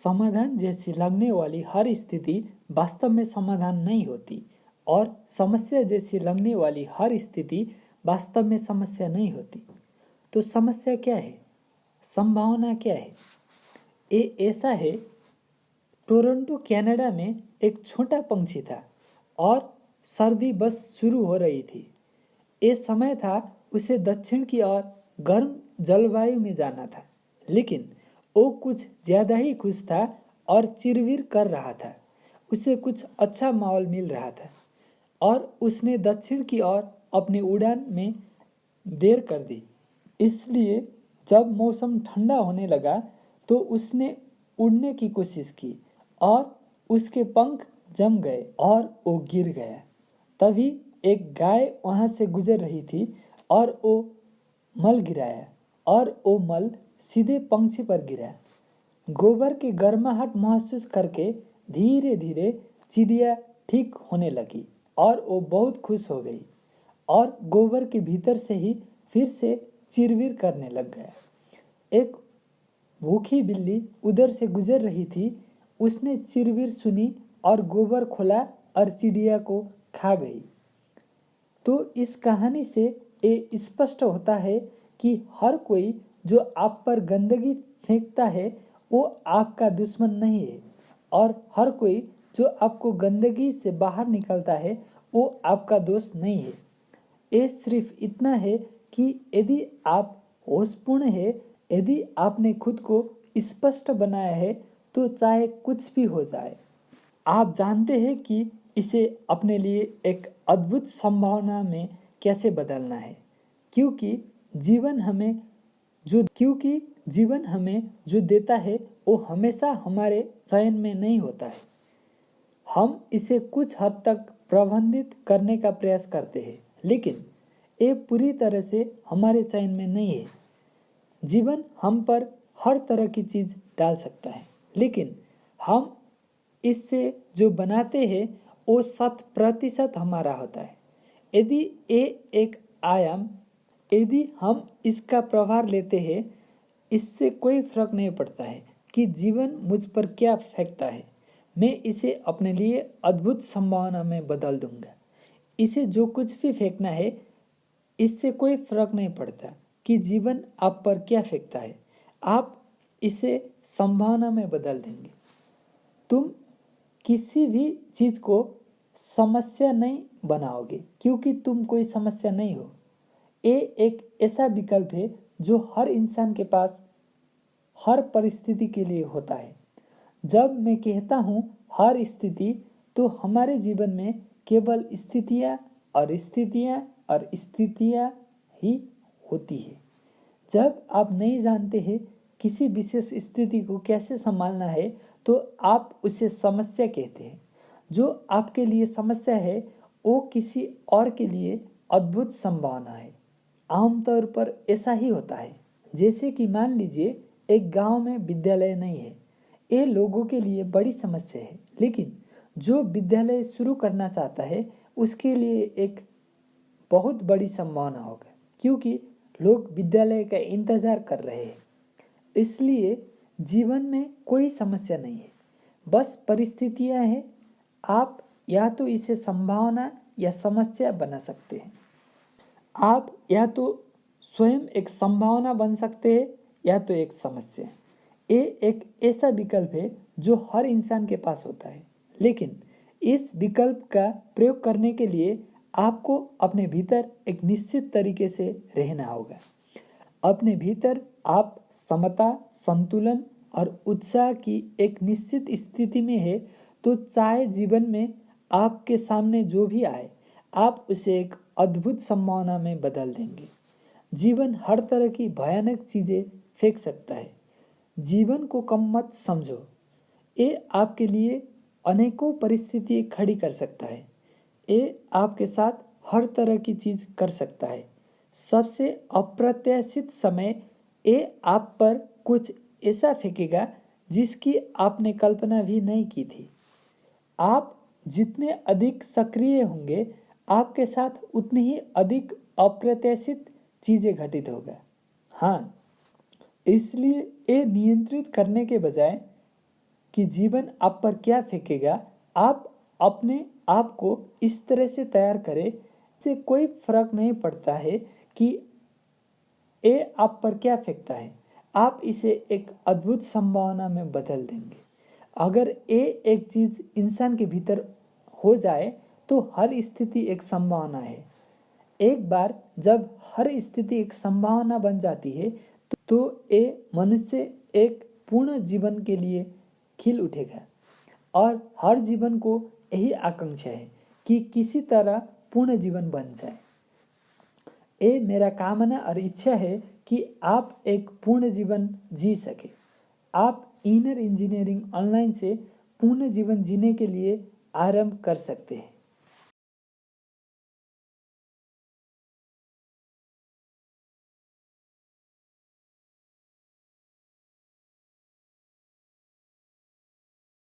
समाधान जैसी लगने वाली हर स्थिति वास्तव में समाधान नहीं होती और समस्या जैसी लगने वाली हर स्थिति वास्तव में समस्या नहीं होती। तो समस्या क्या है? संभावना क्या है? ये ऐसा है, टोरंटो कनाडा में एक छोटा पंछी था और सर्दी बस शुरू हो रही थी। ये समय था उसे दक्षिण की ओर गर्म जलवायु में जाना था, लेकिन वो कुछ ज्यादा ही खुश था और चिरविर कर रहा था। उसे कुछ अच्छा माहौल मिल रहा था और उसने दक्षिण की ओर अपनी उड़ान में देर कर दी। इसलिए जब मौसम ठंडा होने लगा तो उसने उड़ने की कोशिश की और उसके पंख जम गए और वो गिर गया। तभी एक गाय वहां से गुजर रही थी और वो मल गिराया और वो मल सीधे पंछी पर गिरा। गोबर की गर्माहट महसूस करके धीरे धीरे चिड़िया ठीक होने लगी और वो बहुत खुश हो गई और गोबर के भीतर से ही फिर से चिरविर करने लग गया। एक भूखी बिल्ली उधर से गुजर रही थी। उसने चिरविर सुनी और गोबर खोला और चिड़िया को खा गई। तो इस कहानी से ये स्पष्ट होता है कि हर कोई जो आप पर गंदगी फेंकता है वो आपका दुश्मन नहीं है और हर कोई जो आपको गंदगी से बाहर निकलता है वो आपका दोस्त नहीं है। ये सिर्फ इतना है कि यदि आप होशपूर्ण है, यदि आपने खुद को स्पष्ट बनाया है तो चाहे कुछ भी हो जाए, आप जानते हैं कि इसे अपने लिए एक अद्भुत संभावना में कैसे बदलना है। क्योंकि जीवन हमें जो देता है वो हमेशा हमारे चयन में नहीं होता है। हम इसे कुछ हद तक प्रबंधित करने का प्रयास करते हैं, लेकिन ये पूरी तरह से हमारे चयन में नहीं है। जीवन हम पर हर तरह की चीज डाल सकता है, लेकिन हम इससे जो बनाते हैं वो 100% हमारा होता है। यदि ये एक आयाम, यदि हम इसका प्रभार लेते हैं, इससे कोई फर्क नहीं पड़ता है कि जीवन मुझ पर क्या फेंकता है, मैं इसे अपने लिए अद्भुत संभावना में बदल दूंगा। इसे जो कुछ भी फेंकना है, इससे कोई फर्क नहीं पड़ता कि जीवन आप पर क्या फेंकता है, आप इसे संभावना में बदल देंगे। तुम किसी भी चीज को समस्या नहीं बनाओगे क्योंकि तुम कोई समस्या नहीं हो। ये एक ऐसा विकल्प है जो हर इंसान के पास हर परिस्थिति के लिए होता है। जब मैं कहता हूँ हर स्थिति, तो हमारे जीवन में केवल स्थितियाँ और स्थितियाँ और स्थितियाँ ही होती है। जब आप नहीं जानते हैं किसी विशेष स्थिति को कैसे संभालना है तो आप उसे समस्या कहते हैं। जो आपके लिए समस्या है वो किसी और के लिए अद्भुत संभावना है। आमतौर पर ऐसा ही होता है। जैसे कि मान लीजिए एक गांव में विद्यालय नहीं है। ये लोगों के लिए बड़ी समस्या है, लेकिन जो विद्यालय शुरू करना चाहता है उसके लिए एक बहुत बड़ी संभावना होगा, क्योंकि लोग विद्यालय का इंतजार कर रहे हैं। इसलिए जीवन में कोई समस्या नहीं है, बस परिस्थितियां हैं। आप या तो इसे संभावना या समस्या बना सकते हैं। आप या तो स्वयं एक संभावना बन सकते हैं या तो एक समस्या। ये एक ऐसा विकल्प है जो हर इंसान के पास होता है, लेकिन इस विकल्प का प्रयोग करने के लिए आपको अपने भीतर एक निश्चित तरीके से रहना होगा। अपने भीतर आप समता, संतुलन और उत्साह की एक निश्चित स्थिति में है, तो चाहे जीवन में आपके सामने जो भी आए, आप उसे एक अद्भुत संभावना में बदल देंगे। जीवन हर तरह की भयानक चीजें फेंक सकता है। जीवन को कम मत समझो। ये आपके लिए अनेकों परिस्थिति खड़ी कर सकता है। ये आपके साथ हर तरह की चीज कर सकता है। सबसे अप्रत्याशित समय ये आप पर कुछ ऐसा फेंकेगा जिसकी आपने कल्पना भी नहीं की थी। आप जितने अधिक सक्रिय होंगे, आपके साथ उतनी ही अधिक अप्रत्याशित चीजें घटित होगा। हाँ, इसलिए ये नियंत्रित करने के बजाय कि जीवन आप पर क्या फेंकेगा, आप अपने आप को इस तरह से तैयार करें, इससे कोई फर्क नहीं पड़ता है कि ये आप पर क्या फेंकता है, आप इसे एक अद्भुत संभावना में बदल देंगे। अगर ये एक चीज इंसान के भीतर हो जाए तो हर स्थिति एक संभावना है। एक बार जब हर स्थिति एक संभावना बन जाती है तो ये मनुष्य एक पूर्ण जीवन के लिए खिल उठेगा और हर जीवन को यही आकांक्षा है कि किसी तरह पूर्ण जीवन बन जाए। ये मेरा कामना और इच्छा है कि आप एक पूर्ण जीवन जी सके। आप इनर इंजीनियरिंग ऑनलाइन से पूर्ण जीवन जीने के लिए आरंभ कर सकते हैं।